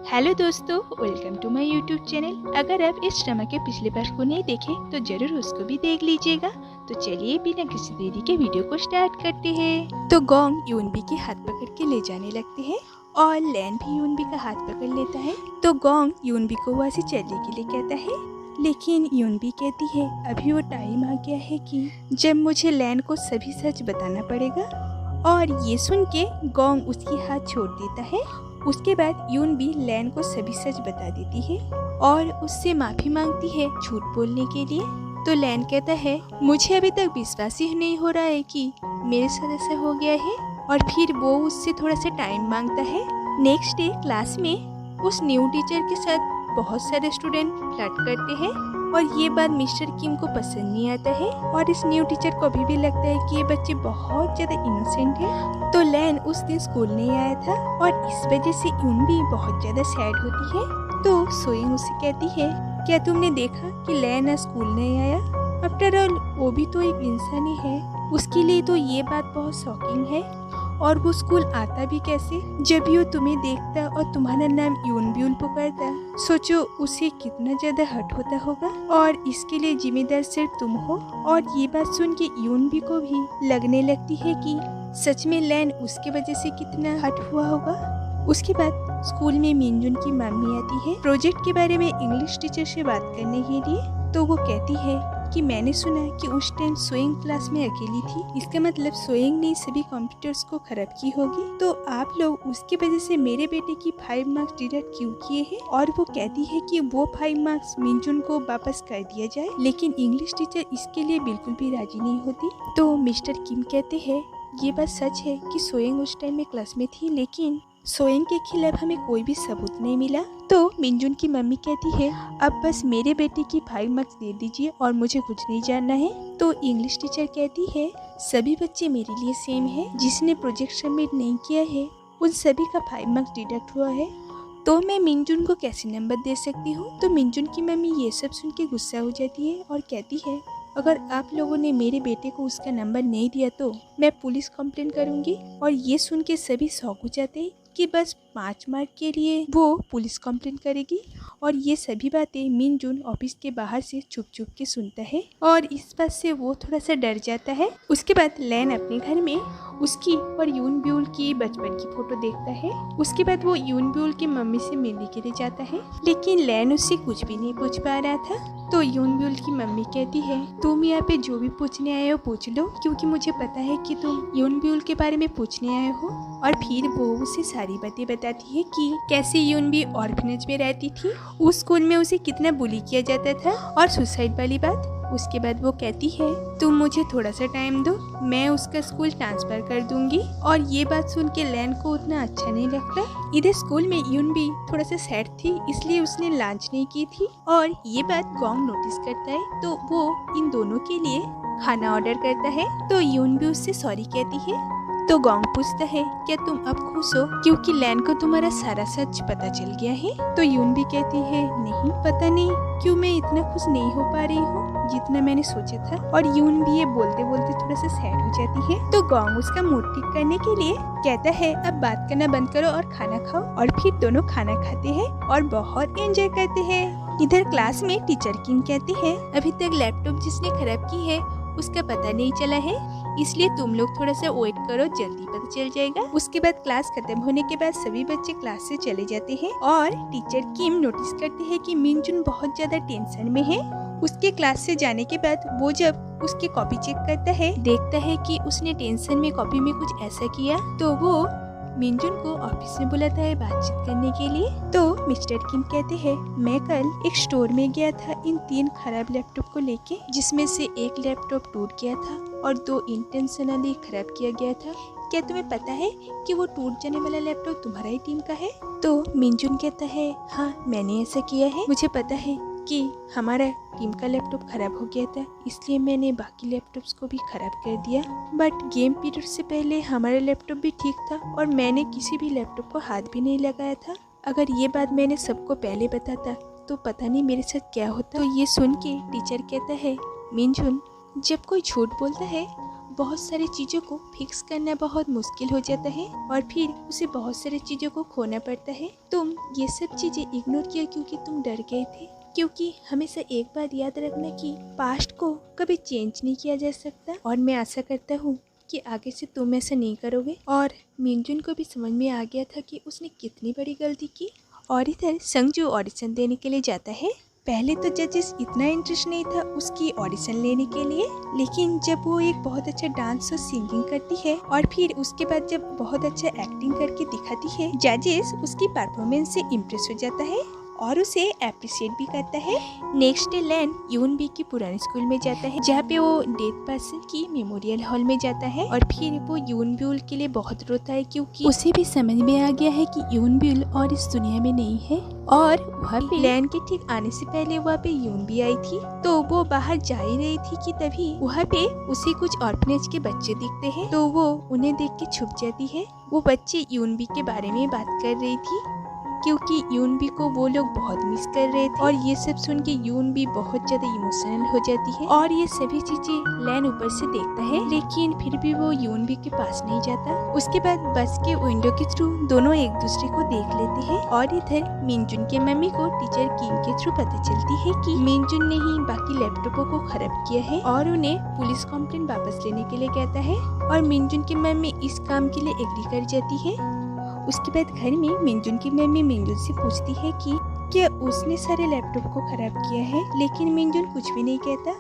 Hello दोस्तों, welcome to my YouTube channel. अगर आप इस ड्रामा के पिछले पार्ट को नहीं देखे तो जरूर उसको भी देख लीजिएगा। तो चलिए बिना किसी देरी के वीडियो को स्टार्ट करते हैं। तो गोंग यूनबी के हाथ पकड़ के ले जाने लगते हैं और लैन भी यूनबी का हाथ पकड़ लेता है। तो गोंग यूनबी को वहाँ से चलने के लिए कहता है, लेकिन यूनबी कहती है अभी वो टाइम आ गया है कि जब मुझे लैन को सभी सच बताना पड़ेगा। और ये सुन के गोंग उसकी हाथ छोड़ देता है। उसके बाद यूनबी लैन को सभी सच बता देती है और उससे माफी मांगती है झूठ बोलने के लिए। तो लैन कहता है, मुझे अभी तक विश्वास ही नहीं हो रहा है कि मेरे साथ ऐसा हो गया है। और फिर वो उससे थोड़ा सा टाइम मांगता है। नेक्स्ट डे क्लास में उस न्यू टीचर के साथ बहुत सारे स्टूडेंट फ्लर्ट करते हैं और ये बात मिस्टर किम को पसंद नहीं आता है। और इस न्यू टीचर को अभी भी लगता है कि ये बच्चे बहुत ज्यादा इनोसेंट है। तो लैन उस दिन स्कूल नहीं आया था और इस वजह से यूनबी बहुत ज्यादा सैड होती है। तो सोइंग उसे कहती है, क्या तुमने देखा कि लैन आज स्कूल नहीं आया? आफ्टर ऑल वो भी तो एक इंसान ही है। उसके लिए तो ये बात बहुत शॉकिंग है। और वो स्कूल आता भी कैसे जब वो तुम्हें देखता और तुम्हारा नाम यूनब्यूल पुकारता? सोचो उसे कितना ज्यादा हर्ट होता होगा और इसके लिए जिम्मेदार सिर्फ तुम हो। और ये बात सुन के यूनबी को भी लगने लगती है कि सच में लैन उसके वजह से कितना हर्ट हुआ होगा। उसके बाद स्कूल में मिनजुन की मम्मी आती है प्रोजेक्ट के बारे में इंग्लिश टीचर से बात करने के लिए। तो वो कहती है कि मैंने सुना कि उस टाइम सोइंग क्लास में अकेली थी। इसका मतलब सोइंग ने सभी कंप्यूटर्स को खराब की होगी। तो आप लोग उसकी वजह से मेरे बेटे की 5 मार्क्स डिडक्ट क्यों किए हैं? और वो कहती है कि वो 5 मार्क्स मिनजुन को वापस कर दिया जाए, लेकिन इंग्लिश टीचर इसके लिए बिल्कुल भी राजी नहीं होती। तो मिस्टर किम कहते हैं, ये बात सच है कि सोइंग उस टाइम में क्लास में थी, लेकिन सोइंग के खिलाफ हमें कोई भी सबूत नहीं मिला। तो मिनजुन की मम्मी कहती है, अब बस मेरे बेटे की 5 मार्क्स दे दीजिए और मुझे कुछ नहीं जानना है। तो इंग्लिश टीचर कहती है, सभी बच्चे मेरे लिए सेम है। जिसने प्रोजेक्ट सबमिट नहीं किया है उन सभी का 5 मार्क्स डिडक्ट हुआ है। तो मैं मिनजुन को कैसे नंबर दे सकती हूँ? तो मिनजुन की मम्मी ये सब सुन के गुस्सा हो जाती है और कहती है, अगर आप लोगों ने मेरे बेटे को उसका नंबर नहीं दिया तो मैं पुलिस कंप्लेन करूंगी। और ये सुन के सभी शॉक हो जाते हैं कि बस 5 मार्क के लिए वो पुलिस कंप्लेन करेगी। और ये सभी बातें मिनजुन ऑफिस के बाहर से छुप छुप के सुनता है और इस बात से वो थोड़ा सा डर जाता है। उसके बाद लैन अपने घर में उसकी और यूनब्यूल की बचपन की फोटो देखता है। उसके बाद वो यूनब्यूल की मम्मी से मिलने के लिए जाता है, लेकिन लैन उससे कुछ भी नहीं पूछ पा रहा था। तो यूनब्यूल की मम्मी कहती है, तुम यहाँ पे जो भी पूछने आए हो पूछ लो, क्योंकि मुझे पता है कि तुम यूनब्यूल के बारे में पूछने आए हो। और फिर वो उसे सारी बातें बताती है कि कैसे यूनबी ऑर्फनेज में रहती थी, उस स्कूल में उसे कितना बुली किया जाता था और सुसाइड वाली बात। उसके बाद वो कहती है, तुम मुझे थोड़ा सा टाइम दो, मैं उसका स्कूल ट्रांसफर कर दूंगी। और ये बात सुन के लैन को उतना अच्छा नहीं लगता। इधर स्कूल में यूनबी थोड़ा सा सैड थी, इसलिए उसने लंच नहीं की थी। और ये बात गोंग नोटिस करता है, तो वो इन दोनों के लिए खाना ऑर्डर करता है। तो यूनबी उससे सॉरी कहती है। तो गोंग पूछता है, क्या तुम अब खुश हो क्योंकि लैन को तुम्हारा सारा सच पता चल गया है? तो यूनबी कहती है, नहीं, पता नहीं क्यों मैं इतना खुश नहीं हो पा रही हूँ जितना मैंने सोचा था। और यूनबी ये बोलते बोलते थोड़ा सा सैड हो जाती है। तो गोंग उसका मूड ठीक करने के लिए कहता है, अब बात करना बंद करो और खाना खाओ। और फिर दोनों खाना खाते हैं और बहुत एंजॉय करते हैं। इधर क्लास में टीचर किम कहती है, अभी तक लैपटॉप जिसने खराब की है उसका पता नहीं चला है, इसलिए तुम लोग थोड़ा सा वेट करो, जल्दी पता चल जाएगा। उसके बाद क्लास खत्म होने के बाद सभी बच्चे क्लास से चले जाते हैं और टीचर किम नोटिस करते हैं कि मिनजुन बहुत ज्यादा टेंशन में है। उसके क्लास से जाने के बाद वो जब उसकी कॉपी चेक करता है, देखता है कि उसने टेंशन में कॉपी में कुछ ऐसा किया। तो वो मिनजुन को ऑफिस में बुलाता है बातचीत करने के लिए। तो मिस्टर किम कहते हैं, मैं कल एक स्टोर में गया था इन 3 खराब लैपटॉप को लेके, जिसमें से एक लैपटॉप टूट गया था और 2 इंटेंशनली खराब किया गया था। क्या तुम्हें पता है कि वो टूट जाने वाला लैपटॉप तुम्हारा ही टीम का है? तो मिनजुन कहता है, हाँ मैंने ऐसा किया है, मुझे पता है कि हमारा टीम का लैपटॉप खराब हो गया था, इसलिए मैंने बाकी लैपटॉप्स को भी खराब कर दिया। बट गेम पीरियड से पहले हमारा लैपटॉप भी ठीक था और मैंने किसी भी लैपटॉप को हाथ भी नहीं लगाया था। अगर ये बात मैंने सबको पहले बताता तो पता नहीं मेरे साथ क्या होता। तो ये सुन के टीचर कहता है, मिनजुन, जब कोई झूठ बोलता है बहुत सारी चीजों को फिक्स करना बहुत मुश्किल हो जाता है और फिर उसे बहुत सारी चीजों को खोना पड़ता है। तुम ये सब चीजें इग्नोर किया क्योंकि तुम डर गए थे। क्योंकि हमेशा एक बात याद रखना कि पास्ट को कभी चेंज नहीं किया जा सकता और मैं आशा करता हूँ कि आगे से तुम ऐसा नहीं करोगे। और मिनजुन को भी समझ में आ गया था कि उसने कितनी बड़ी गलती की। और इधर संजू ऑडिशन देने के लिए जाता है। पहले तो जजेस इतना इंटरेस्ट नहीं था उसकी ऑडिशन लेने के लिए, लेकिन जब वो एक बहुत अच्छा डांस और सिंगिंग करती है और फिर उसके बाद जब बहुत अच्छा एक्टिंग करके दिखाती है, जजेस उसकी परफॉर्मेंस से इम्प्रेस हो जाता है और उसे अप्रिशिएट भी करता है। नेक्स्ट डे लैन यून बी की पुराने स्कूल में जाता है जहाँ पे वो डेथ पर्सन की मेमोरियल हॉल में जाता है और फिर वो यून ब्यूल के लिए बहुत रोता है क्योंकि उसे भी समझ में आ गया है कि यून ब्यूल और इस दुनिया में नहीं है। और वहाँ पे लैन के ठीक आने से पहले वहाँ पे यून भी आई थी, तो वो बाहर जा ही रही थी कि तभी वहाँ पे उसे कुछ ऑर्फनेज के बच्चे दिखते हैं, तो वो उन्हें देख के छुप जाती है। वो बच्चे यून बी के बारे में बात कर रही थी क्योंकि यून बी को वो लोग बहुत मिस कर रहे थे और ये सब सुन के यून बी बहुत ज्यादा इमोशनल हो जाती है और ये सभी चीजें लैन ऊपर से देखता है, लेकिन फिर भी वो यून बी के पास नहीं जाता। उसके बाद बस के विंडो के थ्रू दोनों एक दूसरे को देख लेते हैं और इधर मिनजुन के मम्मी को टीचर किम के थ्रू पता चलती है कि मिनजुन ने ही बाकी लैपटॉपों को खराब किया है और उन्हें पुलिस कंप्लेंट वापस लेने के लिए कहता है और मिनजुन की मम्मी इस काम के लिए एग्री कर जाती है। उसके बाद घर में मिनजुन की मम्मी मिनजुन से पूछती है कि क्या उसने सारे लैपटॉप को खराब किया है, लेकिन मिनजुन कुछ भी नहीं कहता।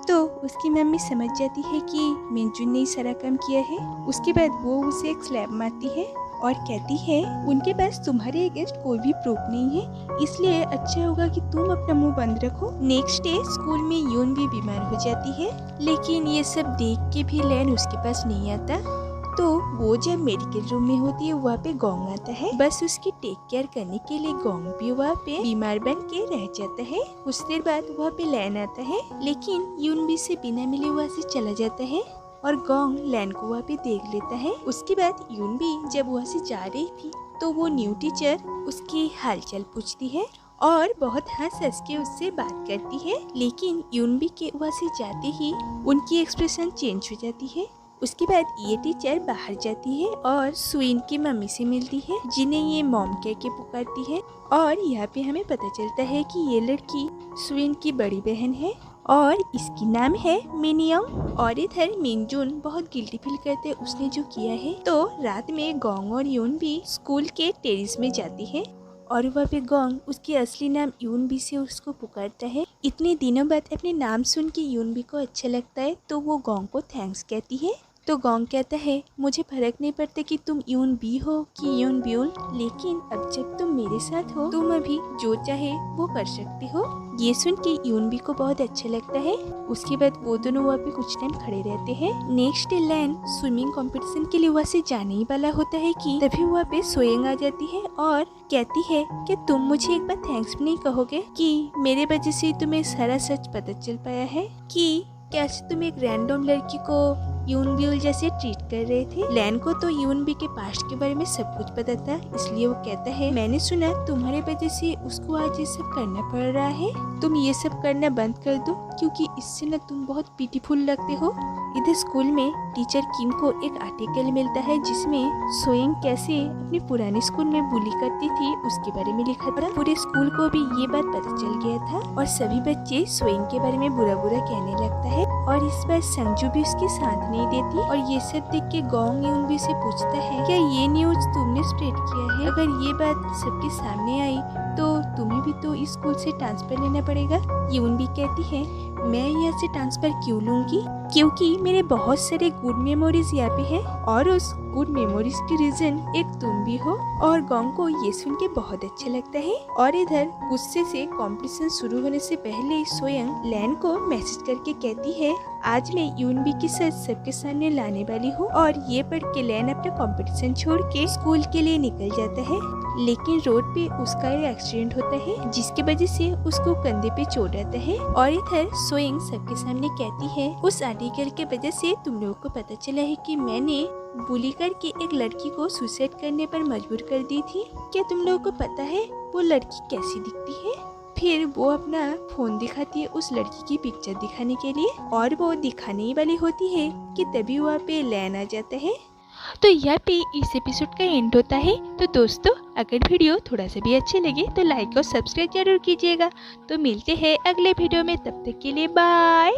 तो उसकी मम्मी समझ जाती है कि मिनजुन ने सारा काम किया है। उसके बाद वो उसे एक स्लैप मारती है और कहती है उनके पास तुम्हारे अगेंस्ट कोई भी प्रूफ नहीं है, इसलिए अच्छा होगा कि तुम अपना मुंह बंद रखो। नेक्स्ट डे स्कूल में यून भी बीमार हो जाती है, लेकिन ये सब देख के भी लैन उसके पास नहीं आता। तो वो जब मेडिकल रूम में होती है वहाँ पे गोंग आता है, बस उसकी टेक केयर करने के लिए गोंग भी वहाँ पे बीमार बन के रह जाता है। कुछ देर बाद वहाँ पे लैन आता है, लेकिन यून भी से बिना मिले वहाँ से चला जाता है और गोंग लैन को वहाँ पे देख लेता है। उसके बाद यून भी जब वहाँ से जा रही थी तो वो न्यू टीचर उसकी हालचाल पूछती है और बहुत हंस हंस के उससे बात करती है, लेकिन यून भी के वहाँ से जाते ही उनकी एक्सप्रेशन चेंज हो जाती है। उसके बाद ये टीचर बाहर जाती है और सुइन की मम्मी से मिलती है जिन्हें ये मॉम कह के पुकारती है और यहाँ पे हमें पता चलता है कि ये लड़की सुइन की बड़ी बहन है और इसकी नाम है मिनियोंग। और इधर मिनजुन बहुत गिल्टी फील करते उसने जो किया है, तो रात में गोंग और यून भी स्कूल के टेरिस में जाती है और वहाँ पे गोंग उसके असली नाम यून बी से उसको पुकारता है। इतने दिनों बाद अपने नाम सुन के यून बी को अच्छा लगता है, तो वो गोंग को थैंक्स कहती है। तो गोंग कहता है मुझे फर्क नहीं पड़ता कि तुम यून बी हो कि यून ब्यूल, लेकिन अब जब तुम मेरे साथ हो तुम अभी जो चाहे वो कर सकते हो। ये सुन के यून बी को बहुत अच्छा लगता है। उसके बाद वो दोनों वहाँ पे कुछ टाइम खड़े रहते हैं। नेक्स्ट डे लैन स्विमिंग कंपटीशन के लिए वहाँ से जाने ही वाला होता है कि तभी वहाँ पे सोएंग आ जाती है और कहती है कि तुम मुझे एक बार थैंक्स भी नहीं कहोगे कि मेरे वजह से तुम्हें सारा सच पता चल पाया है कि कैसे तुम एक रैंडम लड़की को यून ब्यूल जैसे ट्रीट कर रहे थे। लैन को तो यून बी के पास्ट के बारे में सब कुछ पता था, इसलिए वो कहता है मैंने सुना तुम्हारे वजह से उसको आज ये सब करना पड़ रहा है, तुम ये सब करना बंद कर दो क्योंकि इससे ना तुम बहुत ब्यूटीफुल लगते हो। इधर स्कूल में टीचर किम को एक आर्टिकल मिलता है जिसमें सोएंग कैसे अपने पुराने स्कूल में बुली करती थी उसके बारे में लिखा था। पूरे स्कूल को भी ये बात पता चल गया था और सभी बच्चे सोएंग के बारे में बुरा बुरा कहने लगता है और इस बार संजू भी उसके साथ नहीं देती। और ये सब देख के गोंग यून भी से पूछता है क्या ये न्यूज तुमने स्प्रेड किया है? अगर ये बात सबके सामने आई तो तुम्हें भी तो इस स्कूल से ट्रांसफर लेना पड़ेगा। यून भी कहती है मैं यहाँ से ट्रांसफर क्यों लूंगी, क्योंकि मेरे बहुत सारे गुड मेमोरीज यहाँ पे है और उस गुड मेमोरीज की रीजन एक तुम भी हो। और गोंग को ये सुन के बहुत अच्छा लगता है। और इधर गुस्से से कंपटीशन शुरू होने से पहले सोएंग लैन को मैसेज करके कहती है आज मैं यून बी की सच सबके सामने लाने वाली हूँ। और ये पढ़ के लैन अपना कंपटीशन छोड़ के स्कूल के लिए निकल जाता है, लेकिन रोड पे उसका एक एक्सीडेंट होता है जिसकी वजह से उसको कंधे पे चोट आता है। और इधर सोएंग सबके सामने कहती है उस आर्टिकल के वजह से तुम लोगों को पता चला है कि मैंने बुली करके एक लड़की को सुसाइड करने पर मजबूर कर दी थी। क्या तुम लोगों को पता है वो लड़की कैसी दिखती है? फिर वो अपना फोन दिखाती है उस लड़की की पिक्चर दिखाने के लिए, और वो दिखाने ही वाली होती है कि तभी वहाँ पे लैन आ जाता है। तो यहाँ पे इस एपिसोड का एंड होता है। तो दोस्तों, अगर वीडियो थोड़ा सा भी अच्छे लगे तो लाइक और सब्सक्राइब जरूर कीजिएगा। तो मिलते हैं अगले वीडियो में, तब तक के लिए बाय।